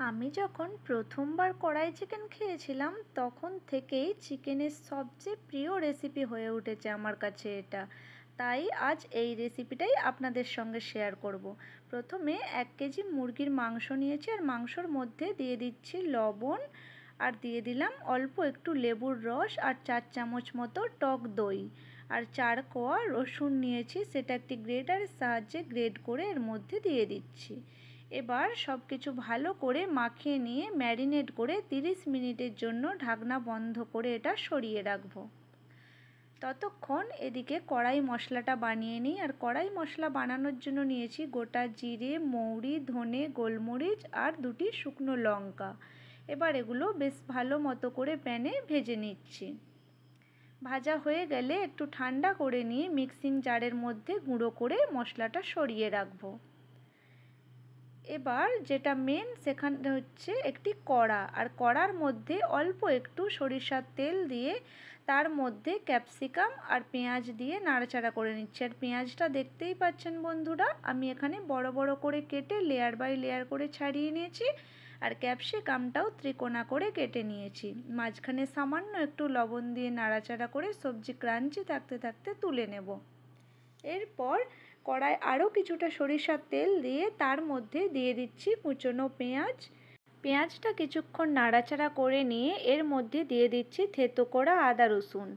আমি যখন প্রথমবার কড়াই চিকেন খেয়েছিলাম তখন থেকেই চিকেনের সবচেয়ে প্রিয় রেসিপি হয়ে উঠেছে আমার কাছে এটা। তাই আজ এই রেসিপিটাই আপনাদের সঙ্গে শেয়ার করব। প্রথমে 1 কেজি মুরগির মাংস নিয়েছি আর মাংসর মধ্যে দিয়ে দিচ্ছি লবণ, আর দিয়ে দিলাম অল্প একটু লেবুর রস আর 4 চামচ মতো টক দই, আর 4 কোয়া রসুন নিয়েছি, সেটা একটি গ্রেটারের সাহায্যে গ্রেট করে এর মধ্যে দিয়ে দিচ্ছি। এবার সব কিছু ভালো করে মাখিয়ে নিয়ে ম্যারিনেট করে 30 মিনিটের জন্য ঢাকনা বন্ধ করে এটা সরিয়ে রাখবো। ততক্ষণ এদিকে কড়াই মশলাটা বানিয়ে নিই। আর কড়াই মশলা বানানোর জন্য নিয়েছি গোটা জিরে, মৌরি, ধনে, গোলমরিচ আর 2টি শুকনো লঙ্কা। এবার এগুলো বেশ ভালো মতো করে প্যানে ভেজে নিচ্ছি। ভাজা হয়ে গেলে একটু ঠান্ডা করে নিয়ে মিক্সিং জারের মধ্যে গুঁড়ো করে মশলাটা সরিয়ে রাখবো। এবার যেটা মেন সেখানে হচ্ছে একটি কড়া, আর কড়ার মধ্যে অল্প একটু সরিষার তেল দিয়ে তার মধ্যে ক্যাপসিকাম আর পেঁয়াজ দিয়ে নাড়াচাড়া করে নিচ্ছি। আর পেঁয়াজটা দেখতেই পাচ্ছেন বন্ধুরা, আমি এখানে বড় বড় করে কেটে লেয়ার বাই লেয়ার করে ছাড়িয়ে নিয়েছি, আর ক্যাপসিকামটাও ত্রিকোণা করে কেটে নিয়েছি। মাঝখানে সামান্য একটু লবণ দিয়ে নাড়াচাড়া করে সবজি ক্রাঞ্চি থাকতে থাকতে তুলে নেব। এরপর কড়ায় আরও কিছুটা সরিষার তেল দিয়ে তার মধ্যে দিয়ে দিচ্ছি কুচনো পেঁয়াজ। পেঁয়াজটা কিছুক্ষণ নাড়াচাড়া করে নিয়ে এর মধ্যে দিয়ে দিচ্ছি থেতো করা আদা রসুন।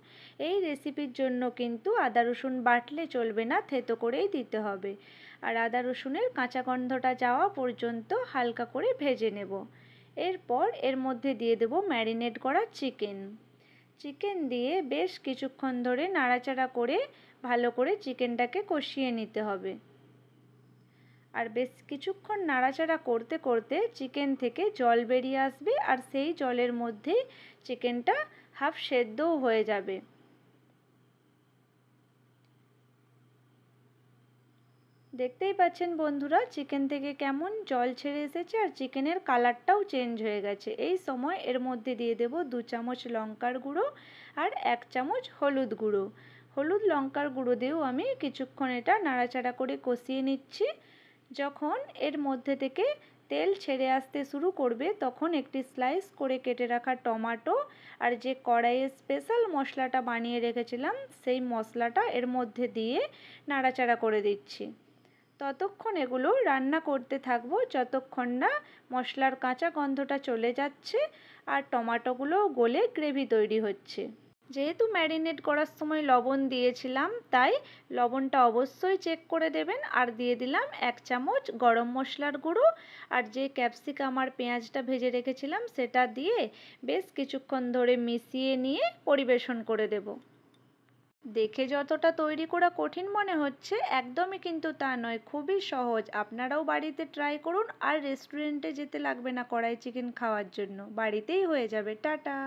এই রেসিপির জন্য কিন্তু আদা রসুন বাটলে চলবে না, থেতো করেই দিতে হবে। আর আদা রসুনের কাঁচা গন্ধটা যাওয়া পর্যন্ত হালকা করে ভেজে নেব। এরপর এর মধ্যে দিয়ে দেব ম্যারিনেট করা চিকেন দিয়ে বেশ কিছুক্ষণ ধরে নাড়াচাড়া করে ভালো করে চিকেনটাকে কষিয়ে নিতে হবে। আর বেশ কিছুক্ষণ নাড়াচাড়া করতে করতে চিকেন থেকে জল বেরিয়ে আসবে, আর সেই জলের মধ্যেই চিকেনটা হাফ সেদ্ধও হয়ে যাবে। দেখতেই পাচ্ছেন বন্ধুরা চিকেন থেকে কেমন জল ছেড়ে এসেছে, আর চিকেনের কালারটাও চেঞ্জ হয়ে গেছে। এই সময় এর মধ্যে দিয়ে দেব 2 চামচ লঙ্কার গুঁড়ো আর 1 চামচ হলুদ গুঁড়ো। হলুদ লঙ্কার গুঁড়ো দিয়েও আমি কিছুক্ষণ এটা নাড়াচাড়া করে কষিয়ে নিচ্ছি। যখন এর মধ্যে থেকে তেল ছেড়ে আসতে শুরু করবে তখন একটি স্লাইস করে কেটে রাখা টমেটো আর যে কড়াইয়ে স্পেশাল মশলাটা বানিয়ে রেখেছিলাম সেই মশলাটা এর মধ্যে দিয়ে নাড়াচাড়া করে দিচ্ছি। ততক্ষণ এগুলো রান্না করতে থাকবো যতক্ষণ না মশলার কাঁচা গন্ধটা চলে যাচ্ছে আর টমেটোগুলো গলে গ্রেভি তৈরি হচ্ছে। যেহেতু ম্যারিনেট করার সময় লবণ দিয়েছিলাম তাই লবণটা অবশ্যই চেক করে দেবেন। আর দিয়ে দিলাম 1 চামচ গরম মশলার গুঁড়ো, আর যে ক্যাপসিকাম আর পেঁয়াজটা ভেজে রেখেছিলাম সেটা দিয়ে বেশ কিছুক্ষণ ধরে মিশিয়ে নিয়ে পরিবেশন করে দেব। দেখে যতটা তৈরি করা কঠিন মনে হচ্ছে একদমই কিন্তু তা নয়, খুবই সহজ। আপনারাও বাড়িতে ট্রাই করুন, আর রেস্টুরেন্টে যেতে লাগবে না কড়াই চিকেন খাওয়ার জন্য, বাড়িতেই হয়ে যাবে। টাটা।